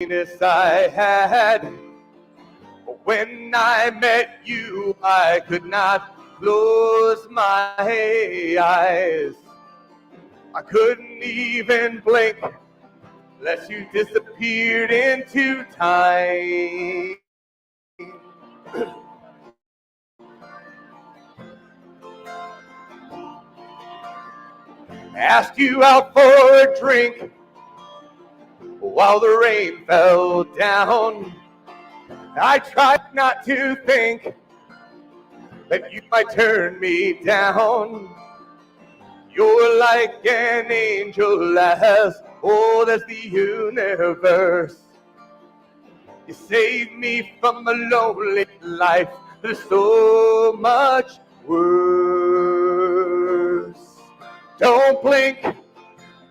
happiness I had. When I met you, I could not close my eyes. I couldn't even blink unless you disappeared into time. Asked you out for a drink while the rain fell down. I tried not to think that you might turn me down. You're like an angel as old as the universe. You saved me from a lonely life that's so much worse. Don't blink,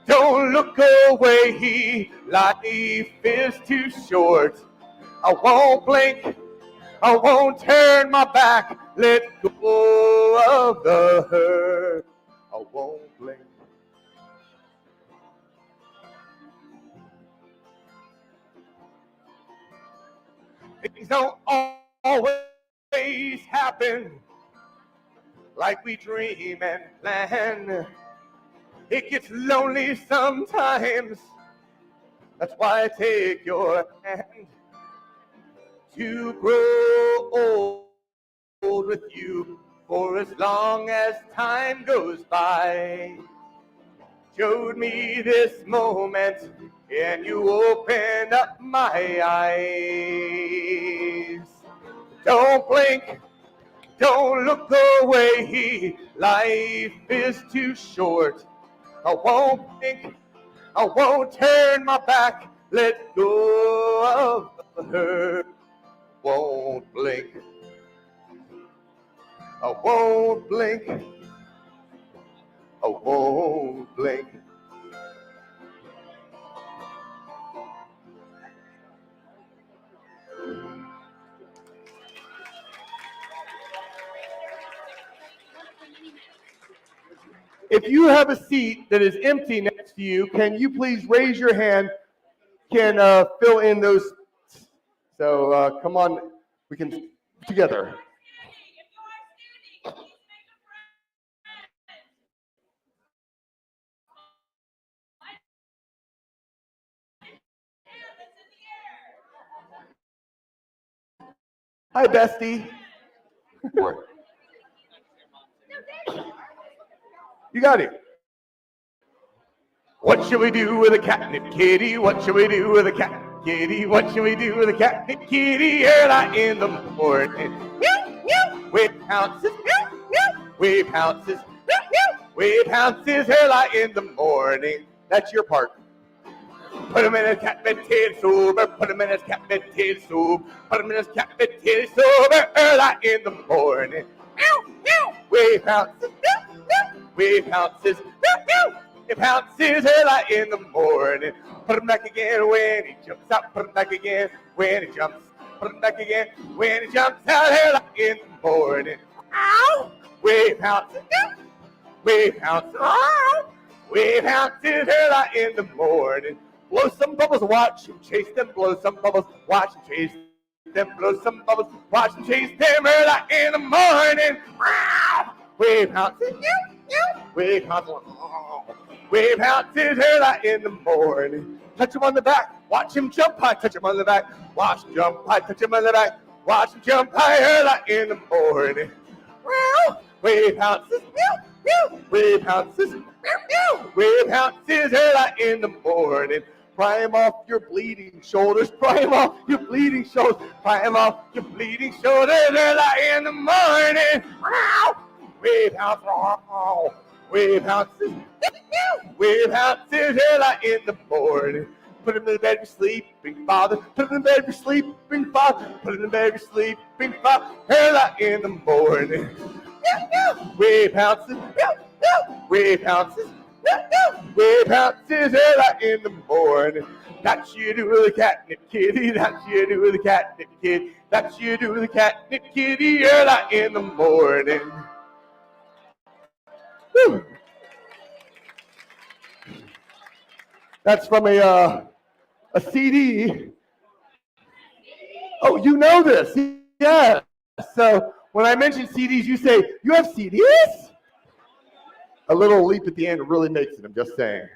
don't look away, life is too short. I won't blink, I won't turn my back, let go of the hurt. I won't blink. Things don't always happen like we dream and plan. It gets lonely sometimes. That's why I take your hand. To grow old with you for as long as time goes by. Showed me this moment and you opened up my eyes. Don't blink, don't look away, life is too short. I won't blink, I won't turn my back, let go of the hurt. Won't blink, I won't blink, I won't blink. If you have a seat that is empty next to you, can you please raise your hand? Can fill in those. So come on, we can together. Hi, bestie. You got it. What should we do with a catnip kitty? What should we do with a cat kitty? What should we do with a catnip kitty early in the morning? Wave pounces, wave pounces, wave pounces early in the morning. That's your part. Put him in his cat potato soup, put him in his cat potato soup, put him in his cat potato soup early in the morning. Wave pounces, wave pounces, it pounces early in the morning. Put him back again when he jumps out, put him back again when he jumps, put him back again when he jumps out early in the morning. Ow! Wave pounces, wave pounces, wave pounces early in the morning. Blow some bubbles, watch him chase them. Blow some bubbles, watch him chase them. Blow some bubbles, watch him chase them early in the morning. Wave pounces, wave pounces, wave pounces early in the morning. Touch him on the back, watch him jump high. Touch him on the back, watch him jump high. Touch him on the back, watch him jump high early in the morning. Wave pounces, wave pounces, wave pounces early in the morning. Pry him off your bleeding shoulders, pry him off your bleeding shoulders, pry him off your bleeding shoulders early in the morning. Wave pounces, wave pounces, wave pounces early in the morning. Put him in the bed, you're sleeping, father. Put him in the bed, you're sleeping, father. Put him in the bed, you're sleeping, father. Early in the morning. Wave pounces, wave pounces, wave pounces early in the morning. That's you do with a catnip kitty. That's you do with a catnip kitty. That's you do with a catnip kitty early in the morning. Woo. That's from a CD Oh, you know this. Yeah. So when I mention CDs, you say, you have CDs? A little leap at the end really makes it, I'm just saying.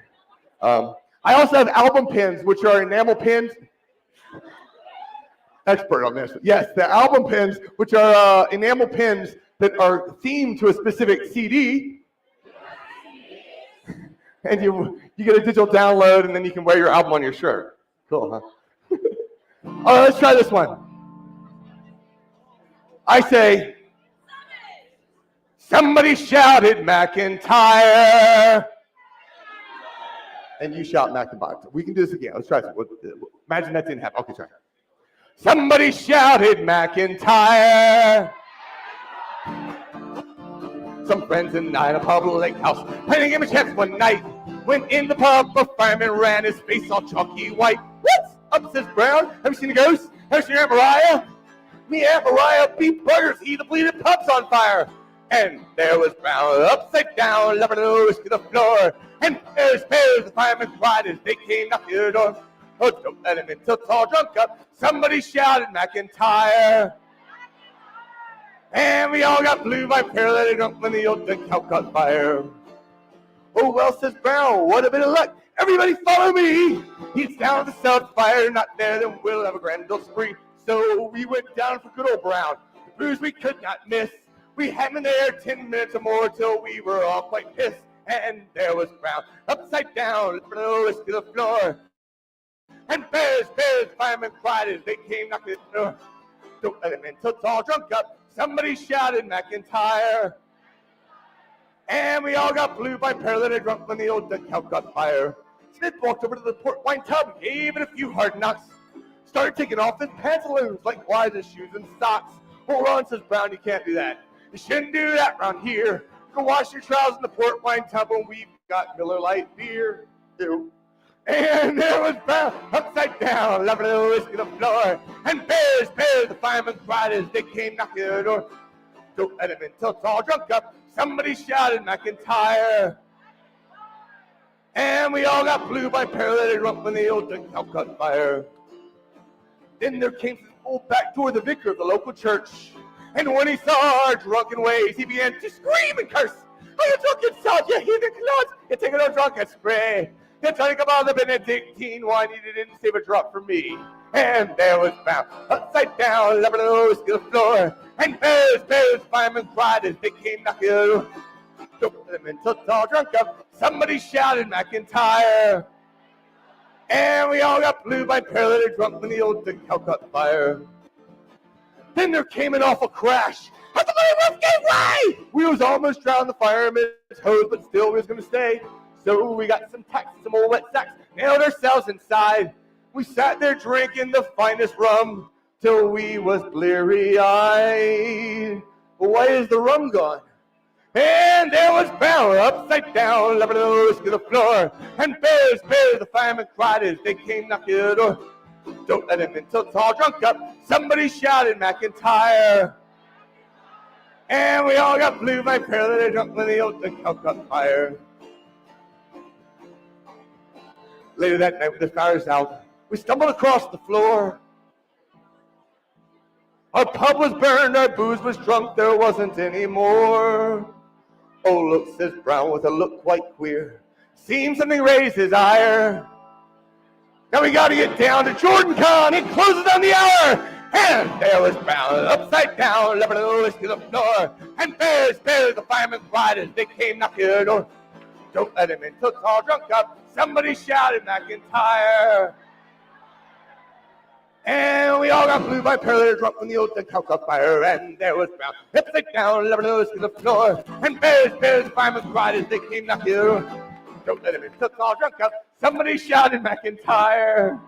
I also have album pins, which are enamel pins. Expert on this. Yes, the album pins, which are enamel pins that are themed to a specific CD. And you get a digital download, and then you can wear your album on your shirt. Cool, huh? All right, let's try this one. I say, somebody shouted McIntyre. And you shout McIntyre. We can do this again. Let's try this. Imagine that didn't happen. Okay, try. Somebody shouted McIntyre. Some friends and I in a public house playing a game of chance one night. Went in the pub, a fireman ran, his face all chalky white. What's up, says Brown? Have you seen a ghost? Have you seen Aunt Mariah? Me, Aunt Mariah, beat burgers, eat the bleeding pub's on fire. And there was Brown, upside down, loving the nose to the floor. And there's the fireman cried as they came knocking at the door. Oh, don't let him in till it's all drunk up. Somebody shouted McIntyre. And we all got blue by paralytic drunk when the old cow caught fire. Oh, well, says Brown, what a bit of luck. Everybody follow me. He's down the south fire, not there, then we'll have a grand old spree. So we went down for good old Brown. The booze we could not miss. We had him in there 10 minutes or more till we were all quite pissed. And there was Brown, upside down, nose to the floor. And bears, the firemen cried as they came knocking at the door. Don't let him in till it's all drunk up. Somebody shouted McIntyre. And we all got blue by paralytic drunk when the old cow caught fire. Smith walked over to the port wine tub, gave it a few hard knocks. Started taking off his pantaloons, likewise his shoes and socks. Hold on, says Brown, you can't do that. You shouldn't do that around here. You can wash your trousers in the port wine tub when we've got Miller Lite beer. Ew. And there was Brown, upside down, loving the whiskey on the floor. And bears, the firemen cried as they came knocking at the door. Don't let him in till it's all drunk up. Somebody shouted McIntyre. And we all got blue by paralytic drunk when the old cow caught fire. Then there came to the old back door the vicar of the local church. And when he saw our drunken ways, he began to scream and curse. Oh, you drunken sod, you heathen clods, you take a drunken spray. You drink about the Benedictine wine, you didn't save a drop for me. And there was Brown, upside down, loving the nose to the floor. And bears, firemen cried as they came knocking at the door. Don't let them in till it's all drunk up. Somebody shouted McIntyre. And we all got blue by paralytic drunk when the old cow caught fire. Then there came an awful crash. How the bloody roof gave way! We was almost drowned the fireman's hose, but still we was going to stay. So we got some tacks, some old wet sacks, nailed ourselves inside. We sat there drinking the finest rum till we was bleary-eyed. But why is the rum gone? And there was Brown, upside down, loving the nose to the floor. And bears, the firemen cried as they came knocking at the door. Don't let him in till it's all drunk up. Somebody shouted McIntyre. And we all got blue by paralytic drunk when the old cow caught fire. Later that night, with the fires out, we stumbled across the floor. Our pub was burned, our booze was drunk, there wasn't any more. Oh, look, says Brown with a look quite queer. Seems something raised his ire. Now we gotta get down to JordanCon, it closes on the hour. And there was Brown, upside down, loving the nose to the floor. And bears, the firemen cried as they came knocking at the door. Don't let him in till it's all drunk up. Somebody shouted McIntyre. And we all got blue by paralytic drunk when the old cow caught fire. And there was Brown, upside down, loving the nose to the floor. And bears, the firemen cried as they came knocking at the door. Don't let him in till it's all drunk up. Somebody shouted McIntyre.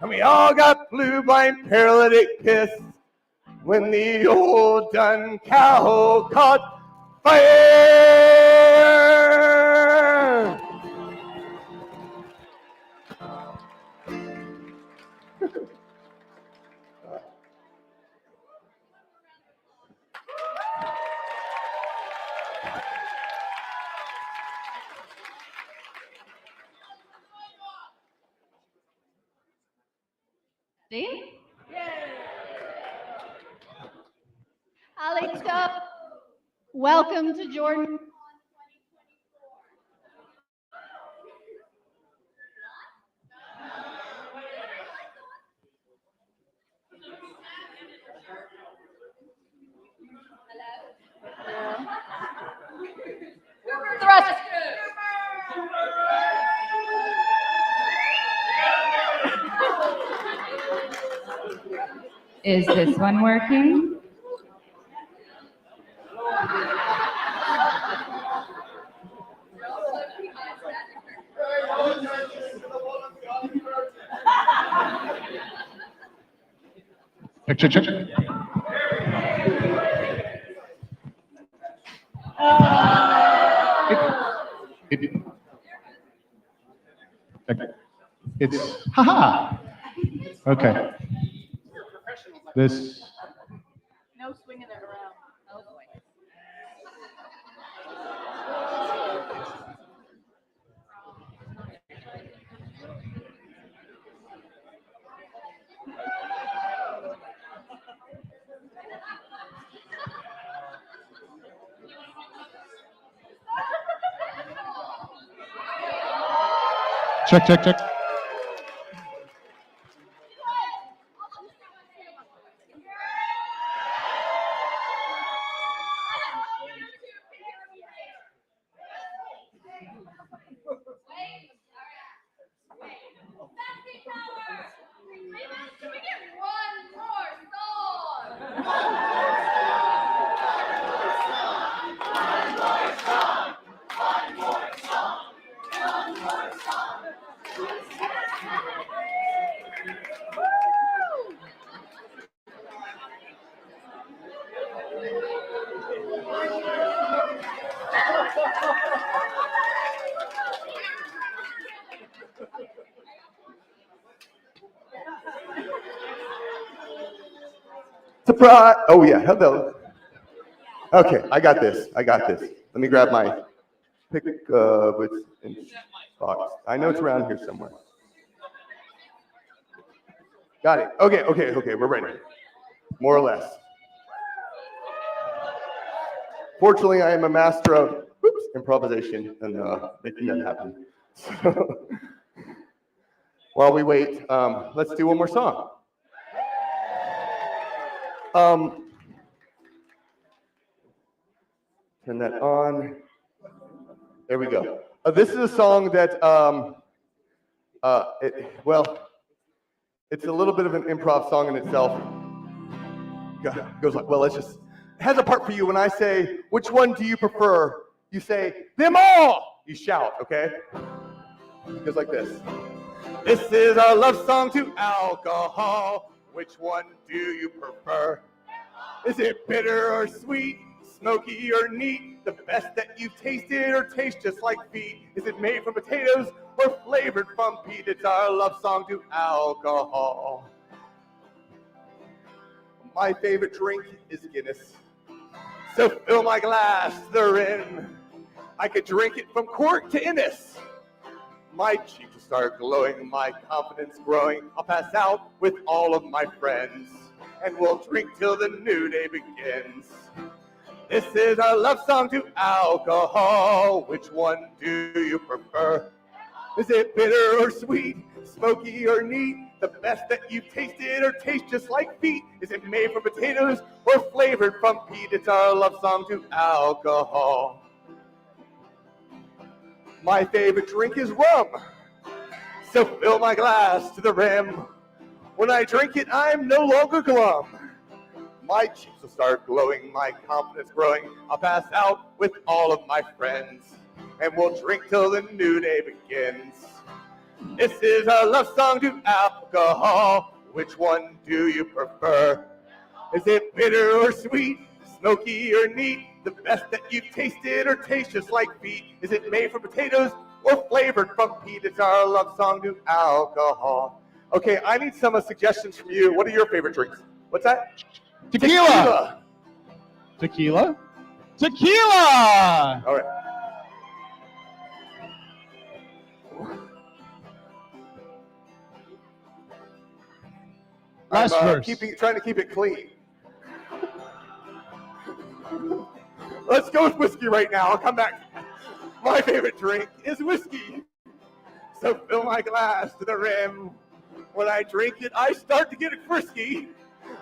And we all got blue by paralytic piss when the old dun cow caught fire. Dean? Alex, welcome to Jordan. Thrust. Is this one working? Check. It's haha. Okay. This. No swinging it around. Oh boy. Check. Can we get one more Surprise! Oh yeah, hello. Okay, I got this. Let me grab my pick which box. I know it's around here somewhere. Got it. Okay, we're ready. More or less. Fortunately, I am a master of improvisation and making that happen. So, while we wait, let's do one more song. Turn that on. There we go. This is a song that, it's a little bit of an improv song in itself. Goes like, well, it has a part for you. When I say, which one do you prefer? You say, them all! You shout, okay? It goes like this. This is our love song to alcohol. Which one do you prefer? Is it bitter or sweet? Smoky or neat? The best that you've tasted or tastes just like feet? Is it made from potatoes or flavored from peat? It's our love song to alcohol. My favorite drink is Guinness, so fill my glass to the rim. I could drink it from cork to Innis. My cheeks will start glowing, my confidence growing. I'll pass out with all of my friends, and we'll drink till the new day begins. This is our love song to alcohol. Which one do you prefer? Is it bitter or sweet? Smoky or neat? The best that you've tasted or tastes just like feet? Is it made from potatoes or flavored from peat? It's our love song to alcohol. My favorite drink is rum, so fill my glass to the rim. When I drink it, I'm no longer glum. My cheeks will start glowing, my confidence growing. I'll pass out with all of my friends, and we'll drink till the new day begins. This is our love song to alcohol. Which one do you prefer? Is it bitter or sweet? Smoky or neat? The best that you've tasted or tastes just like feet? Is it made from potatoes or flavored from peat? It's our love song to alcohol. Okay, I need some suggestions from you. What are your favorite drinks? What's that? Tequila. All right. Last I'm verse. trying to keep it clean. Let's go with whiskey right now. I'll come back. My favorite drink is whiskey. So fill my glass to the rim. When I drink it, I start to get frisky.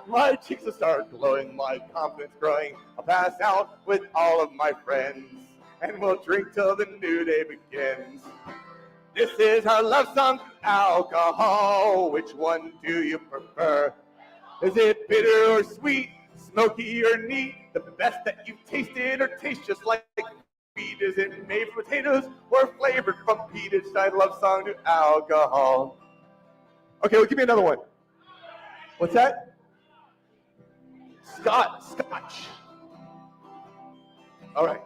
My cheeks will start glowing, my confidence growing. I'll pass out with all of my friends, and we'll drink till the new day begins. This is our love song, alcohol. Which one do you prefer? Is it bitter or sweet, smoky or neat? The best that you've tasted or tastes just like wheat? Is it made from potatoes or flavored from peat? It's our love song to alcohol. Okay, well, give me another one. What's that? Scotch. All right.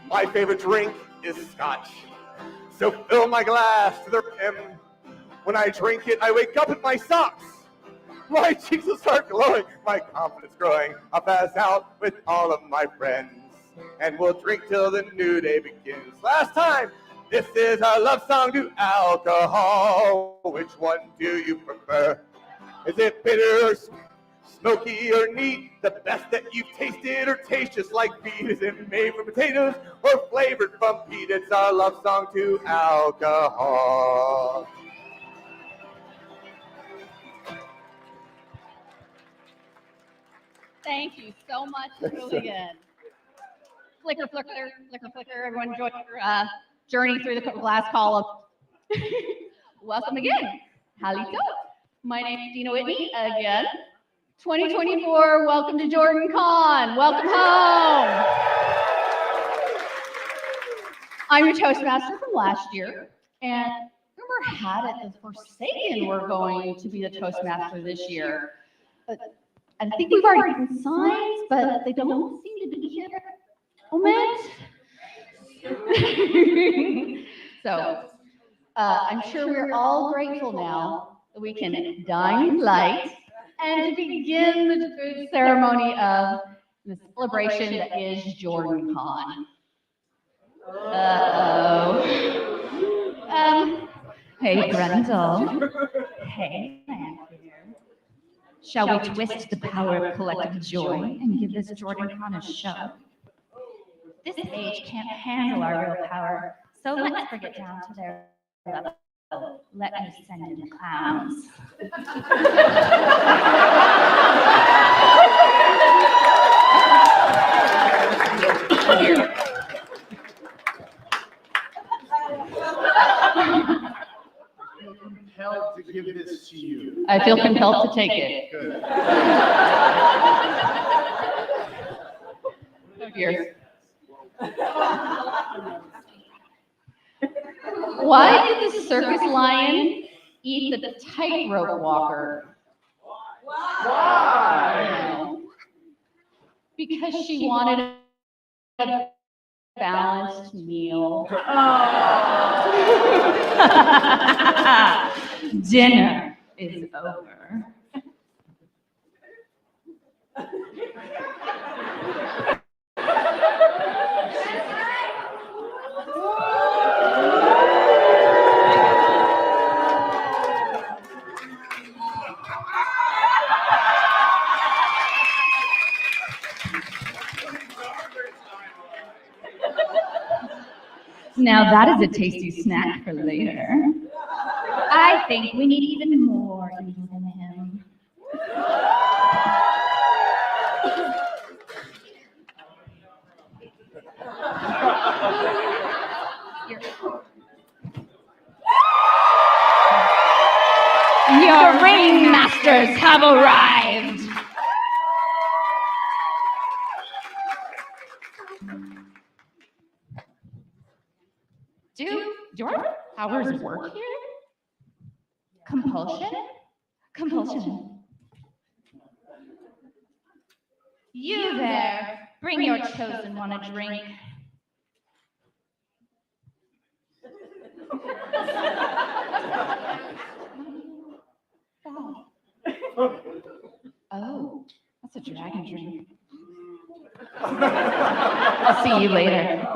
My favorite drink is scotch. So fill my glass to the rim. When I drink it, I wake up in my socks. My cheeks will start glowing, my confidence growing. I'll pass out with all of my friends, and we'll drink till the new day begins. Last time, this is our love song to alcohol. Which one do you prefer? Is it bitter or sweet, smoky or neat? The best that you've tasted or tastes just like peat. Is it made from potatoes or flavored from peat? It's our love song to alcohol. Thank you so much. Really good. Flicker, flicker, flicker, flicker. Everyone enjoy your journey through the glass column. Welcome again. Howdy do. My name is Dina Whitney again. 2024, welcome to JordanCon. Welcome home. I'm your Toastmaster from last year, and rumor had it that the Forsaken were going to be the Toastmaster this year. But I think we've already gotten signs, but they don't seem to be here at the moment. So I'm sure we're all grateful now that we can dine light and to begin the good ceremony of the celebration that is JordanCon. Hey, Brendel. Hey, Lanfear. Shall we twist the power of collective joy and give this JordanCon a show? This age can't handle our real power, so let's bring it down to their level. Let me send in the clowns. Compelled to give this to you. I feel compelled to take it. Good. Oh dear. Why did the circus lion eat the tightrope walker? Why? Because she wanted a balanced meal. Dinner is over. Now that is a tasty snack for later. I think we need even more evil than him. Your ringmasters have arrived. Do your powers work here? Compulsion? Compulsion. You there, bring your chosen one a drink. Oh, that's a dragon drink. I'll see you later.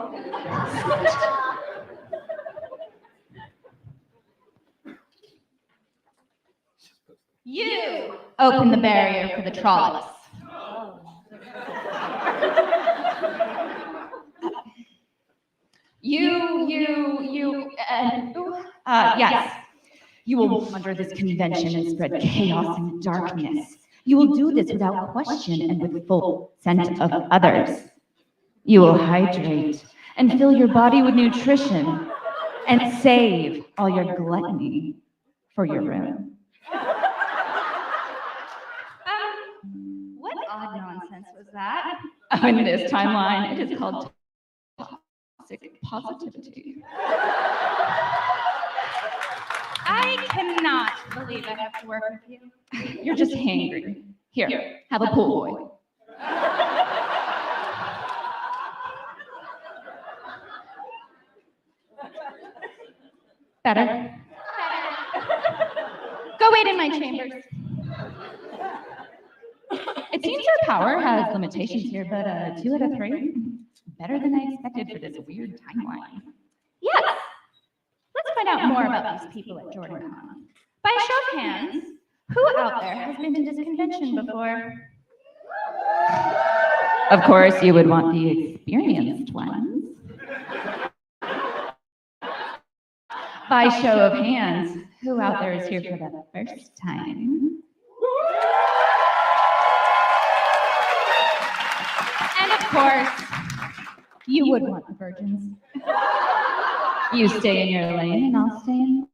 You open the barrier for the trolleys. Yes. You will wander this convention and spread chaos and darkness. You will do this without question and with full scent of others. You will hydrate and fill your body with nutrition and save all your gluttony for your room. What odd nonsense was that? In this timeline, it is called toxic positivity. I cannot believe I have to work with you. You're just hangry. Here, have a pool boy. Better. Go wait in my chambers. It seems your power has limitations here, but 2 out of 3, better than I expected for this weird timeline. Yes. Let's find out more about these people at JordanCon. By a show of hands, who out there has been to this convention before? Of course, you would want the experienced ones. By show of hands, who out there is here for the first time? And of course, you would want the virgins. You stay in your lane and I'll stay in.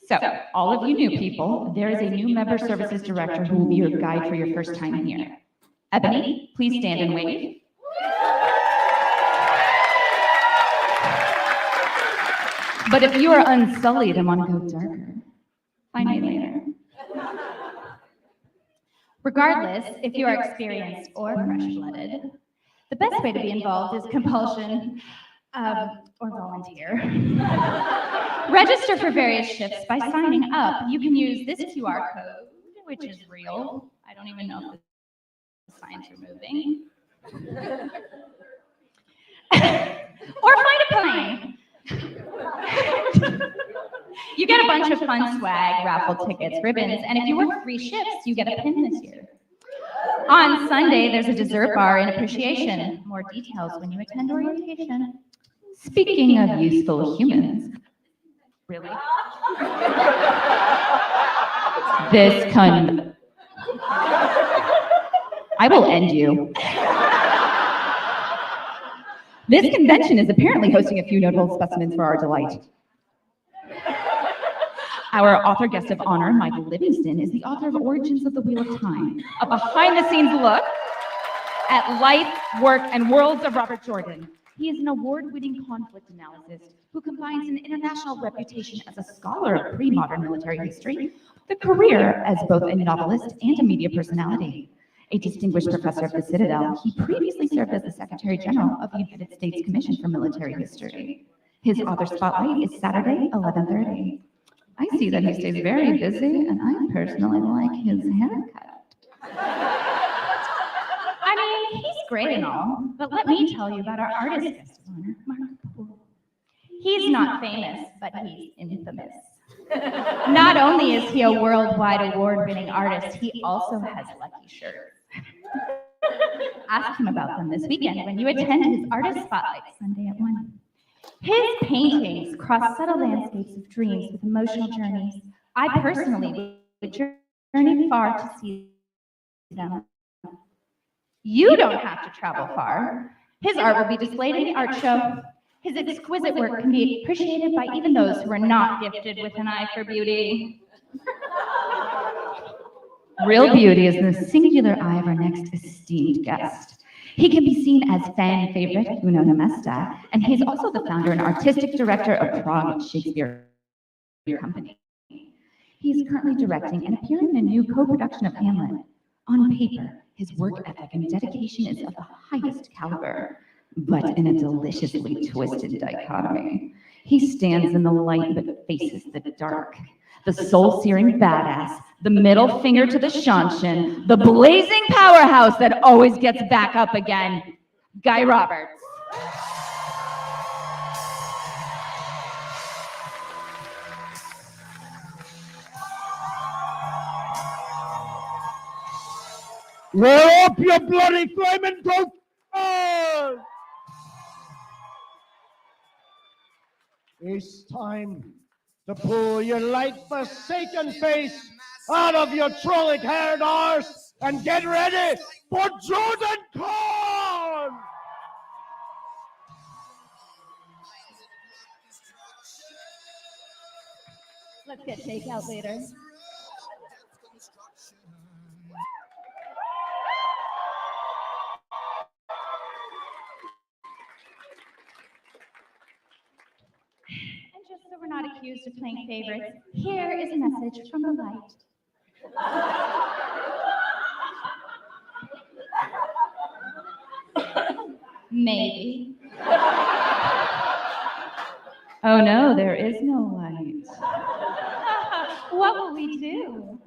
So, all of you new people, there is a new member services director who will be your guide for your first time here. Ebony, please stand and wave. But if you are unsullied and want to go darker, find me later. Regardless, if you are experienced or fresh-blooded, the best way to be involved is compulsion or volunteer. Register for various shifts by signing up. You can use this QR code, which is real. I don't even know if the signs are moving. Or find a pine. You get a bunch of fun swag, raffle tickets, ribbons, and if you work 3 shifts, you get a pin this year. On Sunday, there's a dessert bar in appreciation. More details when you attend orientation. Speaking of useful humans, Really? this I will end you. This convention is apparently hosting a few notable specimens for our delight. Our author guest of honor, Michael Livingston, is the author of Origins of the Wheel of Time, a behind-the-scenes look at life, work, and worlds of Robert Jordan. He is an award-winning conflict analyst who combines an international reputation as a scholar of pre-modern military history with a career as both a novelist and a media personality. A distinguished professor of the Citadel, he previously served as the Secretary General of the United States Commission for Military History. His author spotlight is Saturday, 11:30. I see that he stays very busy, and I personally like his haircut. I mean, he's great and all, but let me tell you about our artist guest of honor, Mark Poole. He's not famous, but he's infamous. Not only is he a worldwide award-winning artist, he also has lucky shirts. Ask him about them this weekend when you attend his Artist Spotlight Sunday at 1. His paintings cross subtle landscapes of dreams with emotional journeys. I personally would journey far to see them. You don't have to travel far. His art will be displayed in the art show. His exquisite work can be appreciated by even those who are not gifted with an eye for beauty. Real beauty is in the singular eye of our next esteemed guest. He can be seen as fan favorite Uno Namesta, and he is also the founder and artistic director of Prague Shakespeare Company. He is currently directing and appearing in a new co-production of Hamlet. On paper, his work ethic and dedication is of the highest caliber, but in a deliciously twisted dichotomy. He stands in the light but faces the dark. The soul-searing badass, the middle finger to the Shanshan, the blazing powerhouse that always gets back up again, Guy Roberts. Roll up your bloody flaming coat! It's time to pull your light-forsaken face out of your trollic-haired arse and get ready for JordanCon! Let's get takeout later. And just so we're not accused of playing favorites, here is a message from the light. Maybe. Oh no, there is no light. What will we do?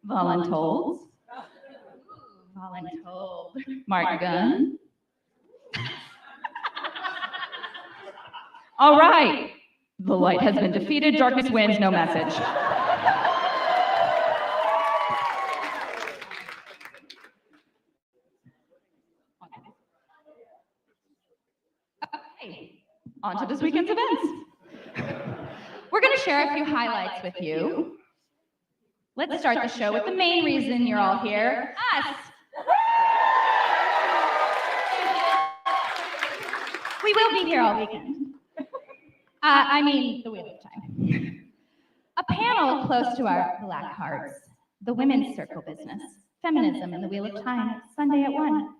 Voluntold? Voluntold. Mark gun? All right. The light has been defeated. Darkness wins. No message. Okay. On to this weekend's events. We're going to share a few highlights with you. Let's start the show with the main reason you're all here, us. We will be here all weekend. I mean, the Wheel of Time. A panel close to our black hearts, the women's circle business, feminism and the Wheel of Time, Sunday at 1.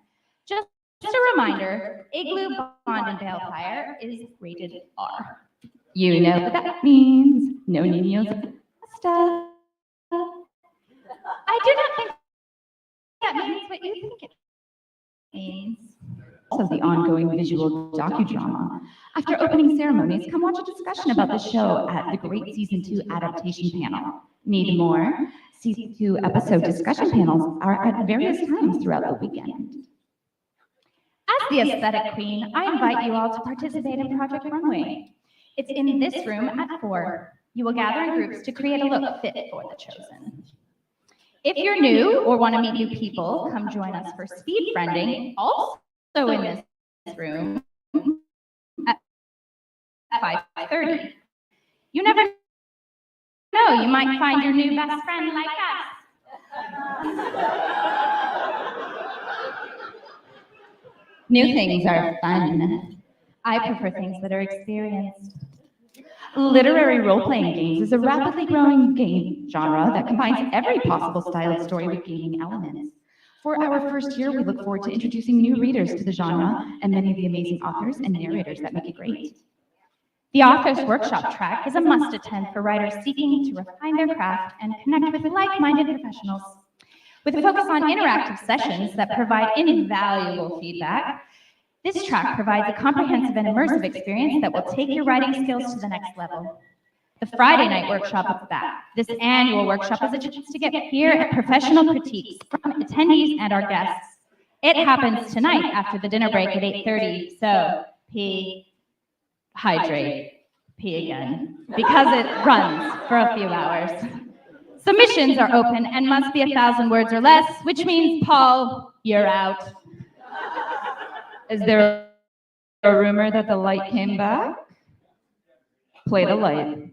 Just a reminder, Igloo, Bond, and Balefire is rated R. You know what that means. No niños stuff. I do not think that means what you think it means. Also, the ongoing visual docudrama. After opening ceremonies, come watch a discussion about the show at the great Season 2 adaptation panel. Need more? Season 2 episode discussion panels are at various times throughout the weekend. As the aesthetic queen, I invite you all to participate in Project Runway. It's in this room at 4. You will gather in groups to create a look fit for the chosen. If you're new or want to meet new people, come join us for speed friending, also in this room at 5:30. You never know, you might find your new best friend like us. New things are fun. I prefer things that are experienced. Literary role-playing games is a rapidly growing game genre that combines every possible style of story with gaming elements. For our first year, we look forward to introducing new readers to the genre and many of the amazing authors and narrators that make it great. The Authors Workshop track is a must-attend for writers seeking to refine their craft and connect with like-minded professionals. With a focus on interactive sessions that provide invaluable feedback, this track provides a comprehensive and immersive experience that will take your writing skills to the next level. The Friday night workshop is back. This annual workshop is a chance to get peer and professional critiques from attendees and our guests. It happens tonight after the dinner break at 8:30, so pee, hydrate, pee again, because it runs for a few hours. Submissions are open and must be 1,000 words or less, which means, Paul, you're out. Is there a rumor that the light came back? Play the light.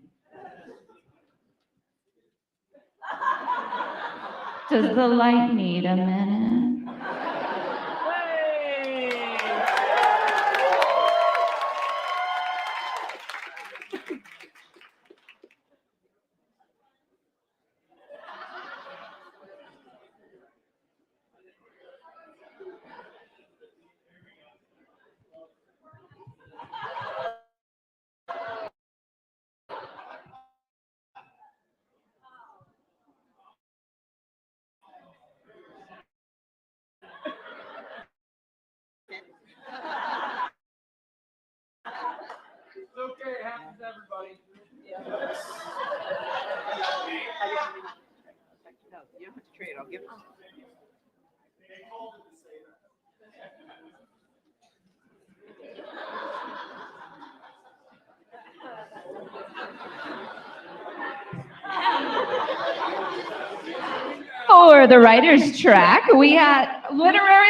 Does the light need a minute? It's okay, it happens to everybody. No, you don't have to trade. I'll give it. For for the writer's track, we had Literary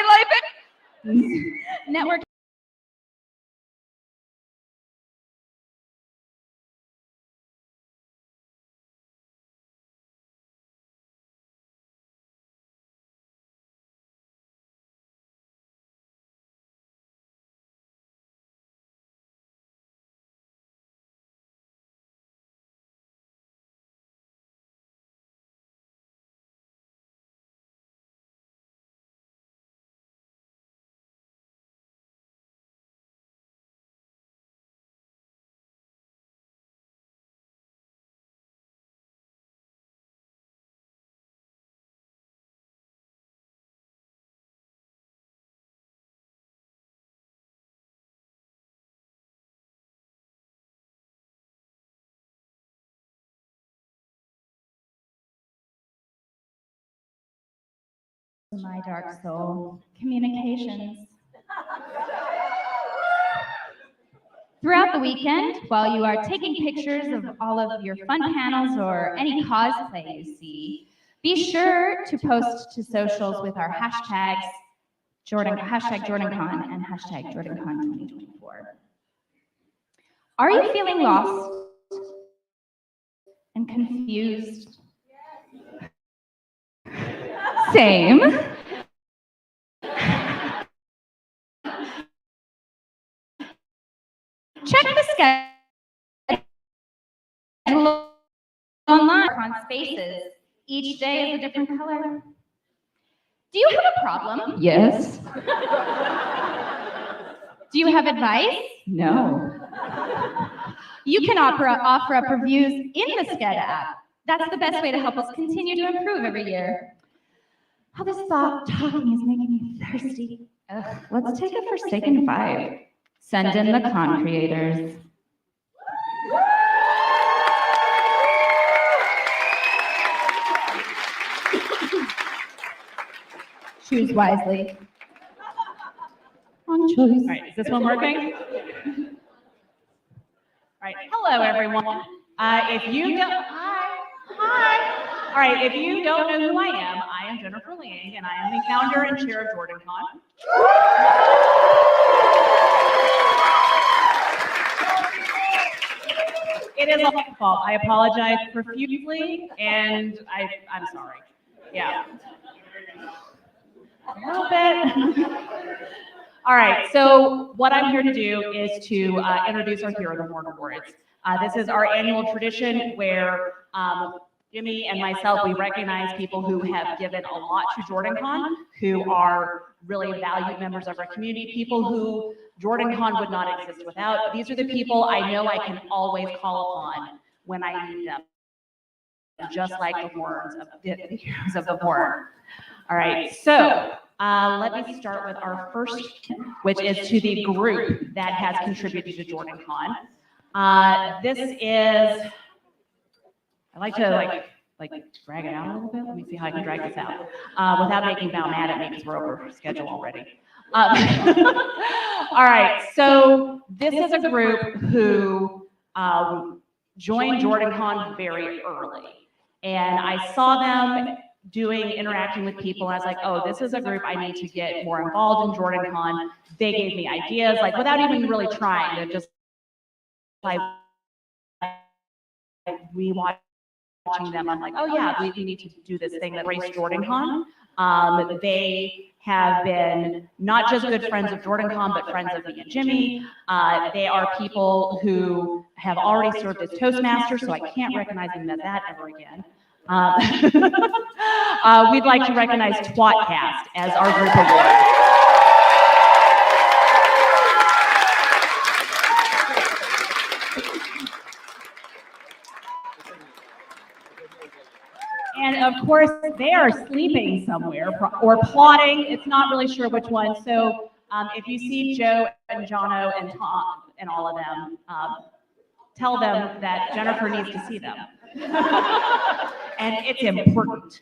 Life Network. My dark soul, communications. Throughout the weekend, while you are taking pictures of all of your fun panels or any cosplay you see, be sure to post to socials with our hashtags hashtag JordanCon and hashtag JordanCon 2024. Are you feeling lost and confused? Same. Check the schedule online on Spaces. Each day is a different color. Do you have a problem? Yes. Do you have advice? No. You can offer up reviews in the Sched app. That's the best way to help us continue to improve every year. How this talking is making me thirsty. Let's take a Forsaken vibe. Send in the con creators. Choose wisely. On choice. All right, is this one working? All right, hello everyone. If you don't, hi. All right, if you don't know who I am Jennifer Liang, and I am the founder and chair of JordanCon. It is all my fault. I apologize profusely, and I'm sorry. Yeah. A little bit. All right, so what I'm here to do is to introduce our Hero of the Horn Awards. This is our annual tradition where Jimmy and myself, we recognize people who have given a lot to JordanCon, who are really valued members of our community, people who JordanCon would not exist without. These are the people I know I can always call upon when I need them, just like the horns of the Heroes of the Horn. All right, so let me start with our first, which is to the group that has contributed to JordanCon. This is, I like to drag it out a little bit. Let me see how I can drag this out without making Val mad at me because we're over schedule already. All right, so this is a group who joined JordanCon very early, and I saw them interacting with people. I was like, oh, this is a group I need to get more involved in JordanCon. They gave me ideas, like without even really trying. They're just like watching them. I'm like, oh yeah, we need to do this thing that raised JordanCon. They have been not just good friends of JordanCon, but friends of me and Jimmy. They are people who have already served as Toastmasters, so I can't recognize them as that ever again. We'd like to recognize Twatcast as our group award. And of course, they are sleeping somewhere or plotting. It's not really sure which one. So if you see Joe and Jono and Tom and all of them, tell them that Jennifer needs to see them. And it's important.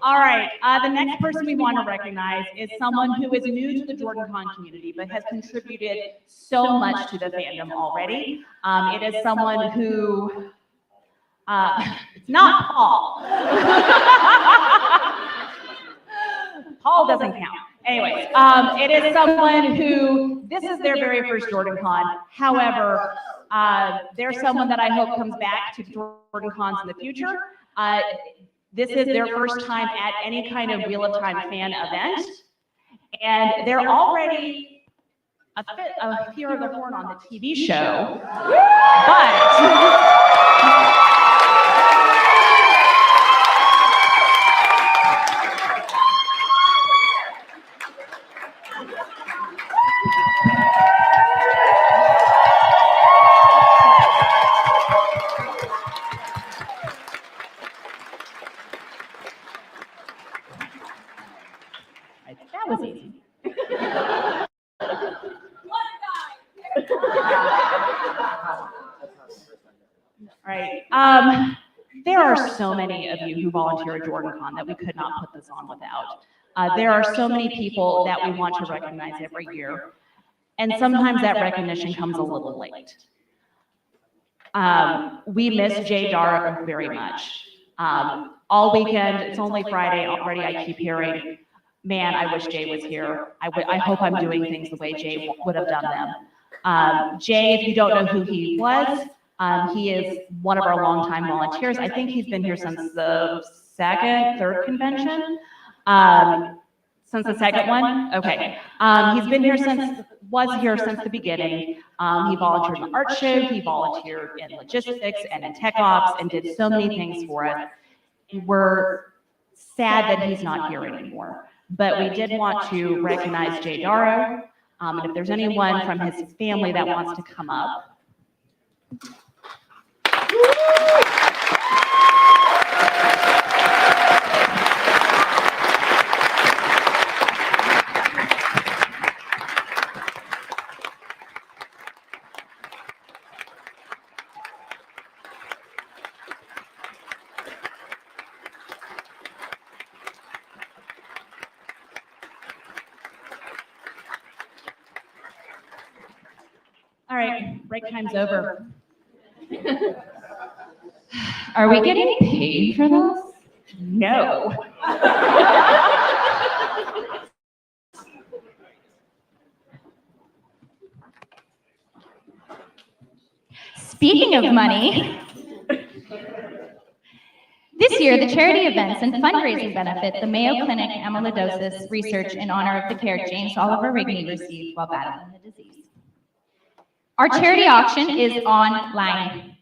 All right, the next person we want to recognize is someone who is new to the JordanCon community, but has contributed so much to the fandom already. It is someone who It's not Paul. Paul doesn't count. Anyways, it is someone who, this is their very first JordanCon. However, they're someone that I hope comes back to JordanCons in the future. This is their first time at any kind of Wheel of Time fan event. And they're already a Fear of the Horn on the TV show. That was easy. All right. There are so many of you who volunteer at JordanCon that we could not put this on without. There are so many people that we want to recognize every year, and sometimes that recognition comes a little late. We miss Jay Dara very much. All weekend, it's only Friday already, I keep hearing, man, I wish Jay was here. I hope I'm doing things the way Jay would have done them. Jay, if you don't know who he was, he is one of our longtime volunteers. I think he's been here since the third convention. Since the second one? Okay. He's been here was here since the beginning. He volunteered in the art show, he volunteered in logistics and in tech ops and did so many things for us. We're sad that he's not here anymore. But we did want to recognize Jay Darrow. And if there's anyone from his family that wants to come up. All right, break time's over. Are we getting paid for this? No. Speaking of money, this year the charity events and fundraising benefit the Mayo Clinic amyloidosis research in honor of the care James Oliver Rigney received while battling the disease. Our charity auction is online.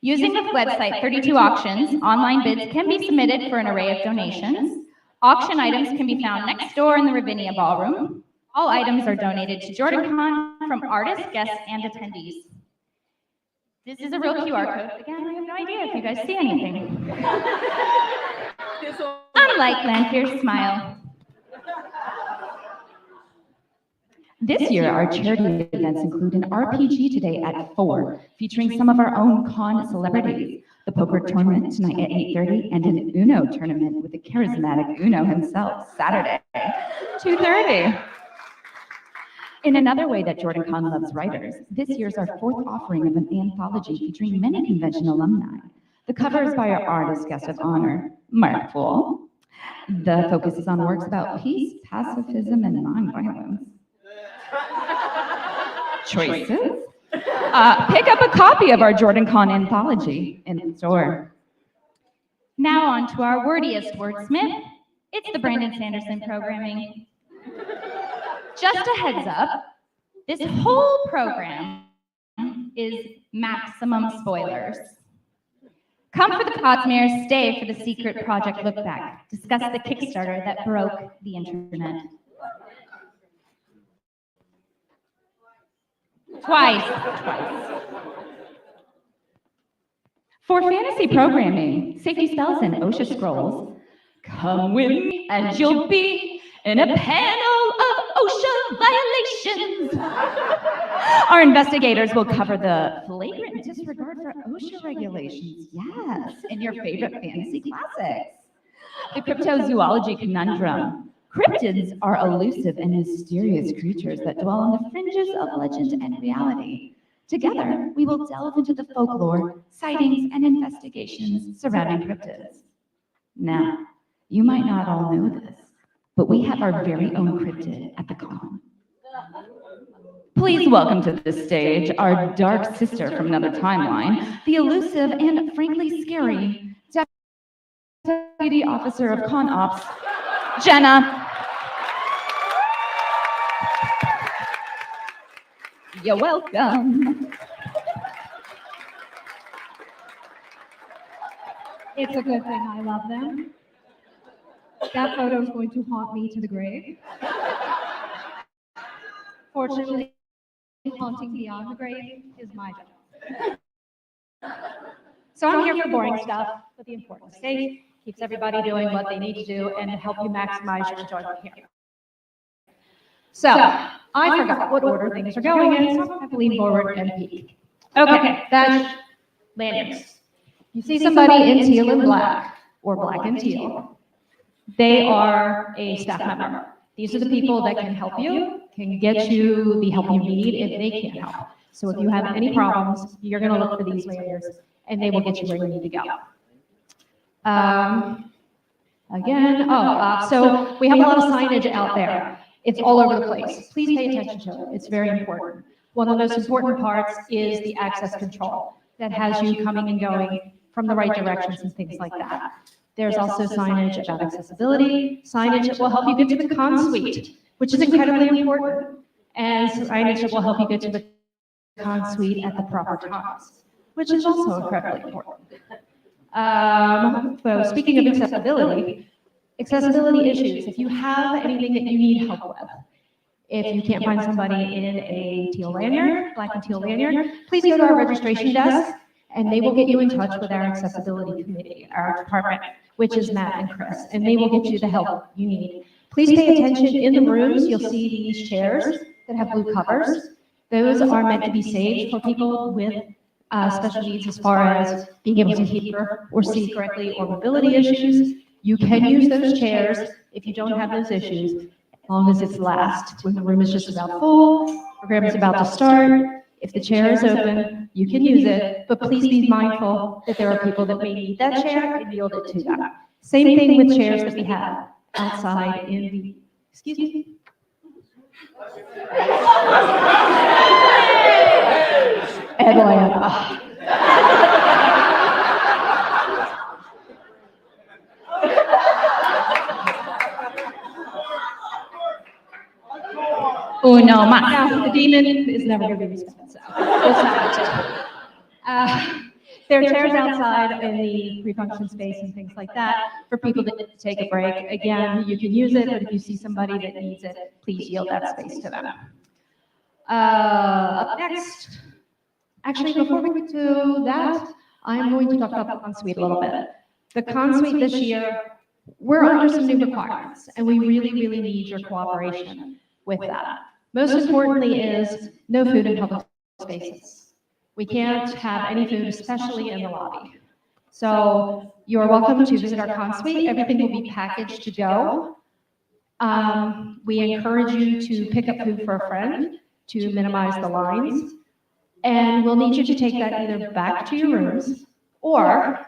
Using the website 32 Auctions, online bids can be submitted for an array of donations. Auction items can be found next door in the Ravinia Ballroom. All items are donated to JordanCon from artists, guests, and attendees. This is a real QR code. Again, I have no idea if you guys see anything. Unlike Lanfear's smile. This year, our charity events include an RPG today at 4, featuring some of our own con celebrities, the poker tournament tonight at 8:30, and an Uno tournament with the charismatic Uno himself, Saturday, 2:30. In another way that JordanCon loves writers, this year's our 4th offering of an anthology featuring many convention alumni. The cover is by our artist guest of honor, Mark Poole. The focus is on works about peace, pacifism, and nonviolence. Choices? Pick up a copy of our JordanCon anthology in the store. Now on to our wordiest wordsmith. It's the Brandon Sanderson programming. Just a heads up, this whole program is maximum spoilers. Come for the Cosmeres, stay for the secret project look back. Discuss the Kickstarter that broke the internet. Twice. For fantasy programming, safety spells and OSHA scrolls, come with me and you'll be in a panel of OSHA violations. Our investigators will cover the flagrant disregard for OSHA regulations. Yes, in your favorite fantasy classics. The cryptozoology conundrum. Cryptids are elusive and mysterious creatures that dwell on the fringes of legend and reality. Together, we will delve into the folklore, sightings, and investigations surrounding cryptids. Now, you might not all know this, but we have our very own cryptid at the con. Please welcome to the stage our dark sister from another timeline, the elusive and frankly scary Deputy Officer of Con Ops, Jenna. You're welcome. It's a good thing I love them. That photo is going to haunt me to the grave. Fortunately, haunting beyond the grave is my job. So I'm here for boring stuff, but the important safe, keeps everybody doing what they need to do, and to help you maximize your enjoyment here. So I forgot what order things are going in, so I'm going to lean forward and peek. Okay, that's lanyards. You see somebody in teal and black, or black and teal, they are a staff member. These are the people that can help you, can get you the help you need if they can't help. So if you have any problems, you're going to look for these lanyards, and they will get you where you need to go. So we have a lot of signage out there. It's all over the place. Please pay attention to it. It's very important. One of the most important parts is the access control that has you coming and going from the right directions and things like that. There's also signage about accessibility, signage that will help you get to the con suite, which is incredibly important, and signage that will help you get to the con suite at the proper times, which is also incredibly important. So speaking of accessibility issues, if you have anything that you need help with, if you can't find somebody in a teal lanyard, black and teal lanyard, please go to our registration desk, and they will get you in touch with our accessibility committee, our department, which is Matt and Chris, and they will get you the help you need. Please pay attention in the rooms. You'll see these chairs that have blue covers. Those are meant to be saved for people with special needs as far as being able to hear or see correctly or mobility issues. You can use those chairs if you don't have those issues, as long as it's last. When the room is just about full, program is about to start, if the chair is open, you can use it, but please be mindful that there are people that may need that chair and yield it to them. Same thing with chairs that we have outside in the, excuse me? Atlanta. Uno más. The demon is never going to be respected. So there are chairs outside in the pre-function space and things like that for people that need to take a break. Again, you can use it, but if you see somebody that needs it, please yield that space to them. Up next, actually, before we get to that, I'm going to talk about the con suite a little bit. The con suite this year, we're under some new requirements, and we really, really need your cooperation with that. Most importantly is no food in public spaces. We can't have any food, especially in the lobby. So you're welcome to visit our con suite. Everything will be packaged to go. We encourage you to pick up food for a friend to minimize the lines. And we'll need you to take that either back to your rooms, or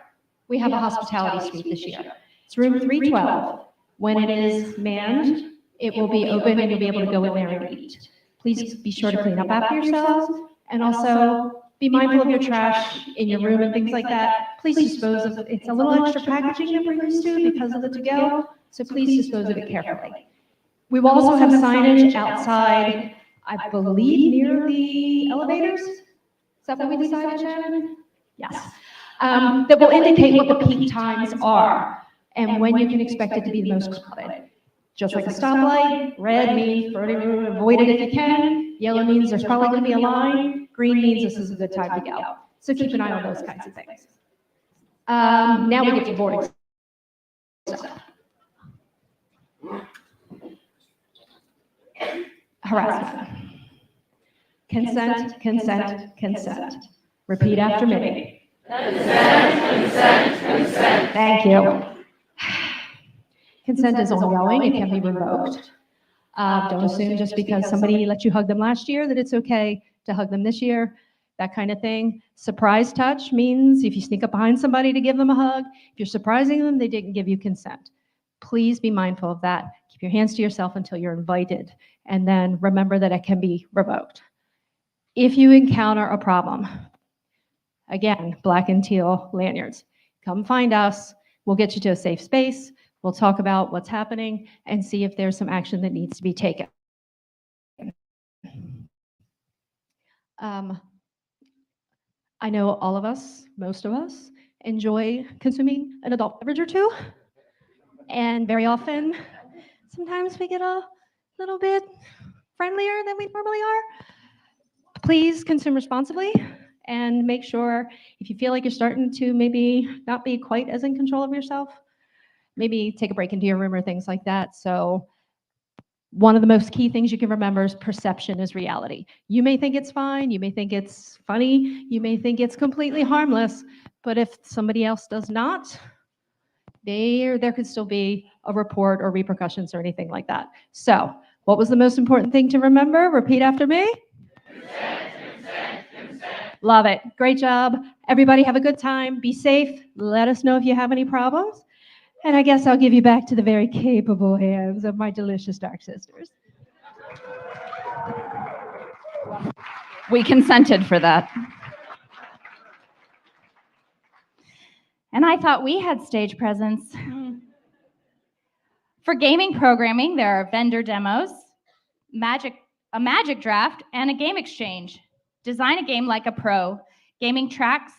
we have a hospitality suite this year. It's room 312. When it is manned, it will be open and you'll be able to go in there and eat. Please be sure to clean up after yourselves, and also be mindful of your trash in your room and things like that. Please dispose of it. It's a little extra packaging that we're used to because of the to-go, so please dispose of it carefully. We will also have signage outside, I believe, near the elevators. Is that what we decided, Shannon? Yes. That will indicate what the peak times are and when you can expect it to be the most crowded. Just like a stoplight, red means avoid it if you can. Yellow means there's probably going to be a line. Green means this is a good time to go. So keep an eye on those kinds of things. Now we get to boarding stuff. Harassment. Consent, consent, consent. Repeat after me. Consent, consent, consent. Thank you. Consent is ongoing. It can be revoked. Don't assume just because somebody let you hug them last year that it's okay to hug them this year. that kind of thing. Surprise touch means if you sneak up behind somebody to give them a hug, if you're surprising them, they didn't give you consent. Please be mindful of that. Keep your hands to yourself until you're invited, and then remember that it can be revoked. If you encounter a problem, again, black and teal lanyards, come find us. We'll get you to a safe space. We'll talk about what's happening and see if there's some action that needs to be taken. I know all of us, most of us, enjoy consuming an adult beverage or two. And very often, sometimes we get a little bit friendlier than we normally are. Please consume responsibly and make sure if you feel like you're starting to maybe not be quite as in control of yourself, maybe take a break into your room or things like that. So one of the most key things you can remember is perception is reality. You may think it's fine, you may think it's funny, you may think it's completely harmless, but if somebody else does not, there could still be a report or repercussions or anything like that. So what was the most important thing to remember? Repeat after me. Love it. Great job. Everybody have a good time. Be safe. Let us know if you have any problems. And I guess I'll give you back to the very capable hands of my delicious Dark Sisters. We consented for that. And I thought we had stage presence. For gaming programming, there are vendor demos, a magic draft, and a game exchange. Design a game like a pro. Gaming Track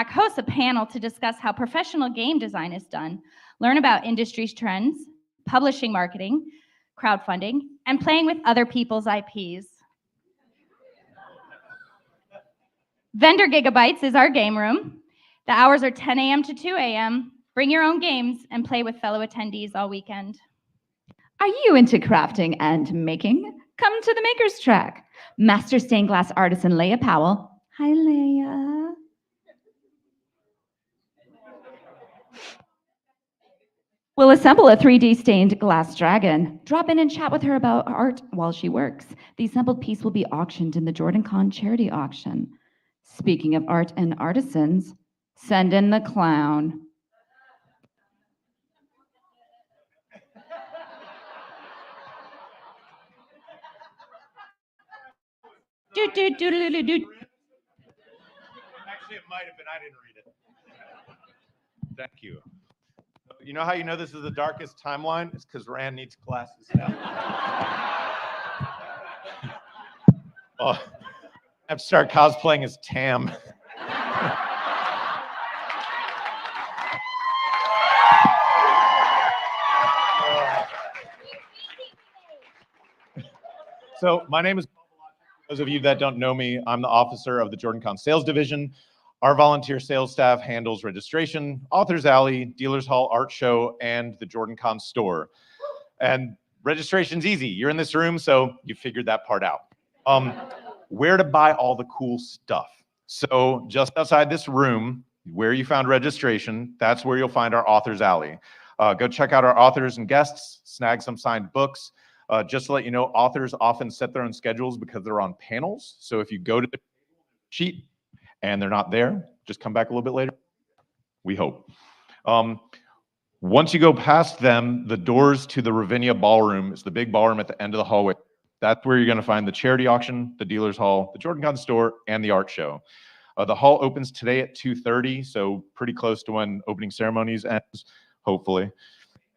hosts a panel to discuss how professional game design is done, learn about industry trends, publishing marketing, crowdfunding, and playing with other people's IPs. Vendor Gigabytes is our game room. The hours are 10 a.m. to 2 a.m. Bring your own games and play with fellow attendees all weekend. Are you into crafting and making? Come to the Maker's Track. Master stained glass artisan Leia Powell. Hi, Leia. Will assemble a 3D stained glass dragon. Drop in and chat with her about art while she works. The assembled piece will be auctioned in the JordanCon charity auction. Speaking of art and artisans, send in the clown. Do. Actually, it might have been. I didn't read it. Thank you. You know how you know this is the darkest timeline? It's because Rand needs glasses now. Oh, I have to start cosplaying as Tam. So my name is, for those of you that don't know me, I'm the officer of the JordanCon sales division. Our volunteer sales staff handles registration, Authors Alley, Dealers Hall Art Show, and the JordanCon store. And registration's easy. You're in this room, so you figured that part out. Where to buy all the cool stuff. So just outside this room, where you found registration, that's where you'll find our Authors Alley. Go check out our authors and guests, snag some signed books. Just to let you know, authors often set their own schedules because they're on panels. So if you go to the sheet and they're not there, just come back a little bit later. We hope. Once you go past them, the doors to the Ravinia Ballroom is the big ballroom at the end of the hallway. That's where you're going to find the charity auction, the dealer's hall, the JordanCon store, and the art show. The hall opens today at 2:30, so pretty close to when opening ceremonies ends, hopefully.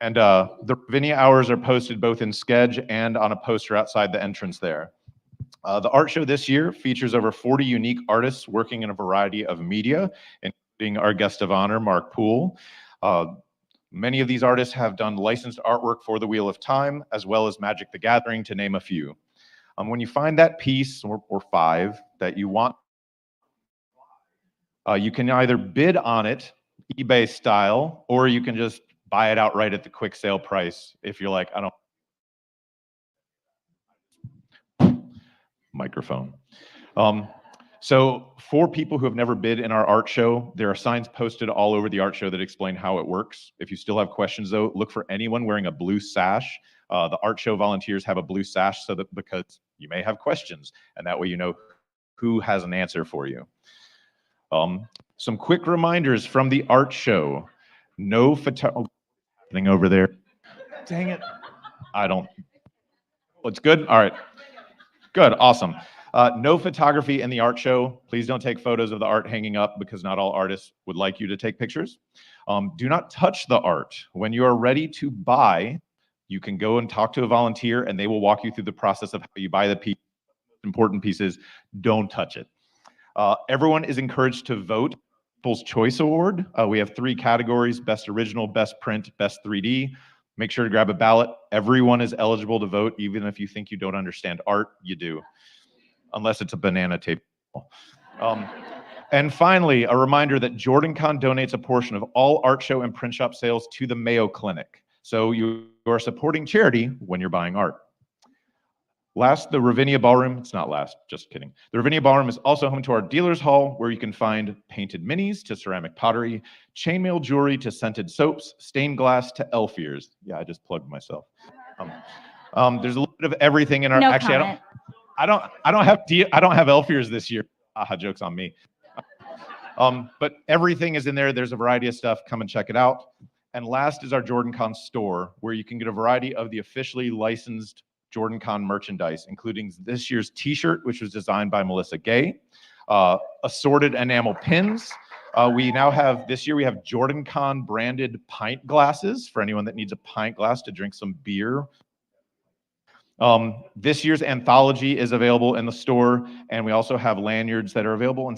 And the Ravinia hours are posted both in Sketch and on a poster outside the entrance there. The art show this year features over 40 unique artists working in a variety of media, including our guest of honor, Mark Poole. Many of these artists have done licensed artwork for the Wheel of Time, as well as Magic the Gathering, to name a few. When you find that piece, or five, that you want, you can either bid on it, eBay style, or you can just buy it outright at the quick sale price if you're like, I don't. Microphone. So for people who have never bid in our art show, there are signs posted all over the art show that explain how it works. If you still have questions though, look for anyone wearing a blue sash. The art show volunteers have a blue sash so that because you may have questions, and that way you know who has an answer for you. Some quick reminders from the art show. No photography over there. Dang it. It's good? All right. Good, awesome. No photography in the art show. Please don't take photos of the art hanging up because not all artists would like you to take pictures. Do not touch the art. When you are ready to buy, you can go and talk to a volunteer and they will walk you through the process of how you buy the piece. Important pieces, don't touch it. Everyone is encouraged to vote. People's Choice Award. We have 3 categories: Best Original, Best Print, Best 3D. Make sure to grab a ballot. Everyone is eligible to vote, even if you think you don't understand art, you do. Unless it's a banana tape. And finally, a reminder that JordanCon donates a portion of all art show and print shop sales to the Mayo Clinic. So you are supporting charity when you're buying art. Last, the Ravinia Ballroom. It's not last, just kidding. The Ravinia Ballroom is also home to our dealer's hall, where you can find painted minis to ceramic pottery, chainmail jewelry to scented soaps, stained glass to elf ears. Yeah, I just plugged myself. There's a little bit of everything in our. No actually, comment. I don't have elf ears this year. Aha, joke's on me. But everything is in there. There's a variety of stuff. Come and check it out. And last is our JordanCon store, where you can get a variety of the officially licensed JordanCon merchandise, including this year's t-shirt, which was designed by Melissa Gay, assorted enamel pins. This year we have JordanCon branded pint glasses for anyone that needs a pint glass to drink some beer. This year's anthology is available in the store, and we also have lanyards that are available in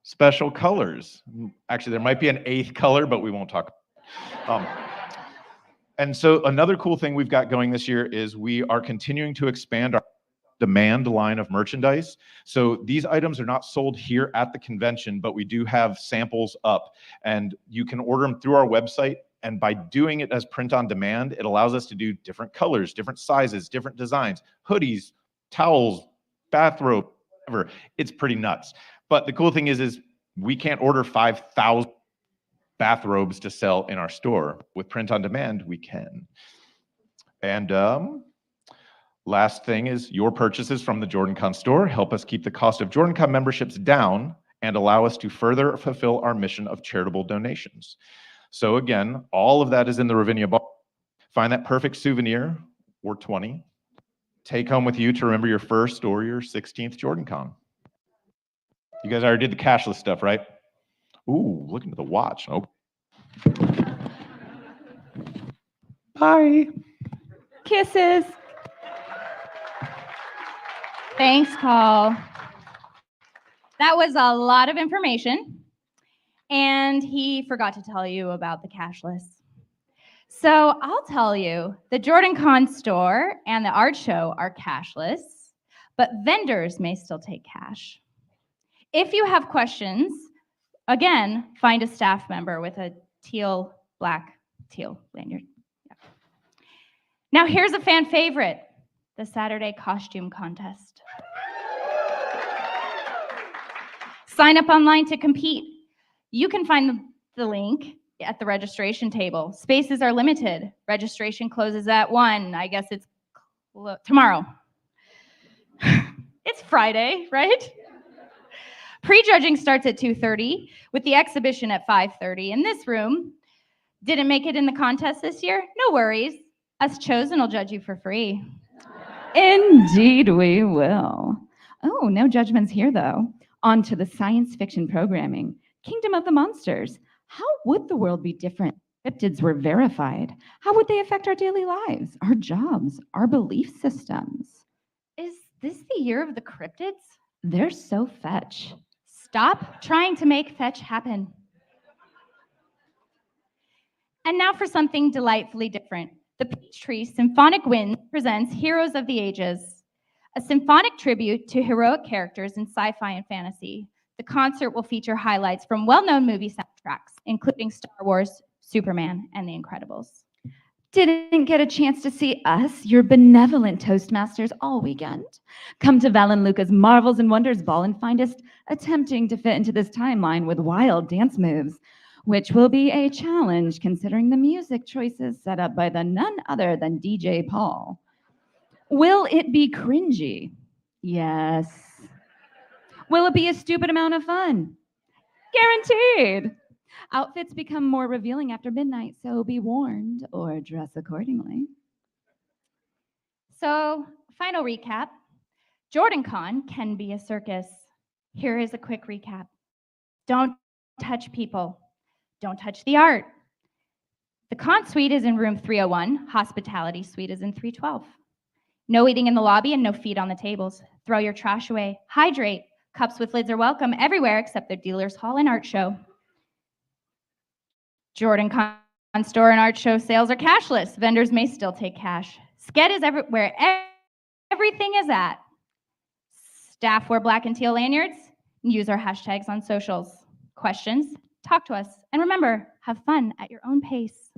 special colors. Actually, there might be an 8th color, but we won't talk. And so another cool thing we've got going this year is we are continuing to expand our demand line of merchandise. So these items are not sold here at the convention, but we do have samples up, and you can order them through our website. And by doing it as print on demand, it allows us to do different colors, different sizes, different designs, hoodies, towels, bathrobe, whatever. It's pretty nuts. But the cool thing is we can't order 5,000 bathrobes to sell in our store. With print on demand, we can. And last thing is your purchases from the JordanCon store help us keep the cost of JordanCon memberships down and allow us to further fulfill our mission of charitable donations. So again, all of that is in the Ravinia Bar. Find that perfect souvenir, or 20. Take home with you to remember your first or your 16th JordanCon. You guys already did the cashless stuff, right? Ooh, looking at the watch. Oh. Bye. Kisses. Thanks, Paul. That was a lot of information. And he forgot to tell you about the cashless. So I'll tell you, the JordanCon store and the art show are cashless, but vendors may still take cash. If you have questions, again, find a staff member with a black teal lanyard. Yeah. Now here's a fan favorite, the Saturday costume contest. Sign up online to compete. You can find the link at the registration table. Spaces are limited. Registration closes at 1. I guess it's tomorrow. It's Friday, right? Prejudging starts at 2:30 with the exhibition at 5:30 in this room. Didn't make it in the contest this year? No worries. Us chosen will judge you for free. Indeed we will. Oh, no judgments here, though. On to the science fiction programming. Kingdom of the Monsters. How would the world be different if cryptids were verified? How would they affect our daily lives, our jobs, our belief systems? Is this the year of the cryptids? They're so fetch. Stop trying to make fetch happen. And now for something delightfully different. The Peachtree Symphonic Wind presents Heroes of the Ages, a symphonic tribute to heroic characters in sci-fi and fantasy. The concert will feature highlights from well-known movie soundtracks, including Star Wars, Superman, and The Incredibles. Didn't get a chance to see us, your benevolent Toastmasters, all weekend? Come to Val and Luca's Marvels and Wonders Ball and find us attempting to fit into this timeline with wild dance moves, which will be a challenge considering the music choices set up by the none other than DJ Paul. Will it be cringy? Yes. Will it be a stupid amount of fun? Guaranteed. Outfits become more revealing after midnight, so be warned or dress accordingly. So, final recap. JordanCon can be a circus. Here is a quick recap. Don't touch people. Don't touch the art. The con suite is in room 301. Hospitality suite is in 312. No eating in the lobby and no feet on the tables. Throw your trash away. Hydrate. Cups with lids are welcome everywhere except the dealer's hall and art show. JordanCon store and art show sales are cashless. Vendors may still take cash. Sked is everywhere. Everything is at. Staff wear black and teal lanyards. Use our hashtags on socials. Questions? Talk to us. And remember, have fun at your own pace.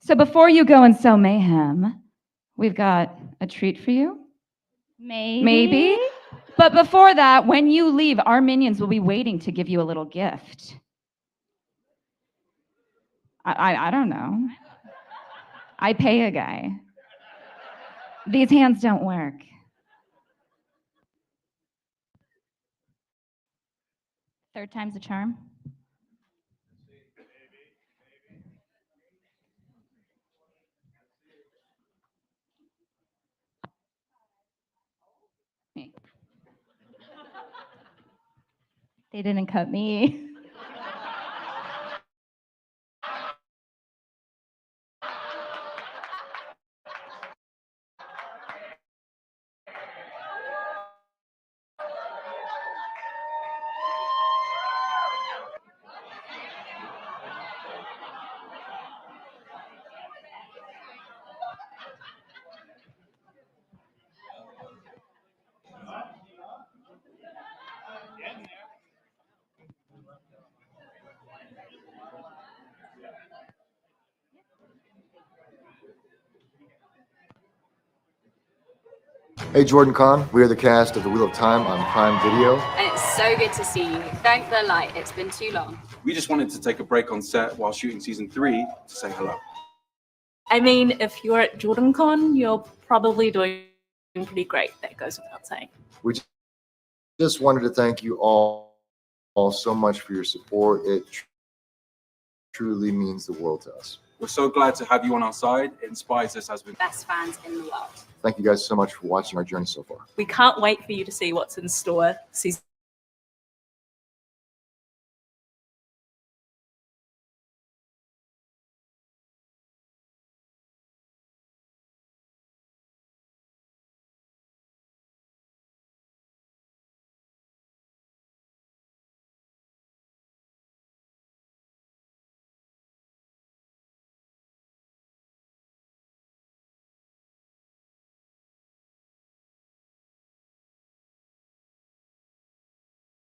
So before you go and sow mayhem, we've got a treat for you. Maybe. But before that, when you leave, our minions will be waiting to give you a little gift. I don't know. I pay a guy. These hands don't work. Third time's a charm. They didn't cut me. Hey, JordanCon, we are the cast of The Wheel of Time on Prime Video. And it's so good to see you. Thank the light, it's been too long. We just wanted to take a break on set while shooting season 3 to say hello. I mean, if you're at JordanCon, you're probably doing pretty great. That goes without saying. We just wanted to thank you all so much for your support. It truly means the world to us. We're so glad to have you on our side. It inspires us as we Best fans in the world. Thank you guys so much for watching our journey so far. We can't wait for you to see what's in store season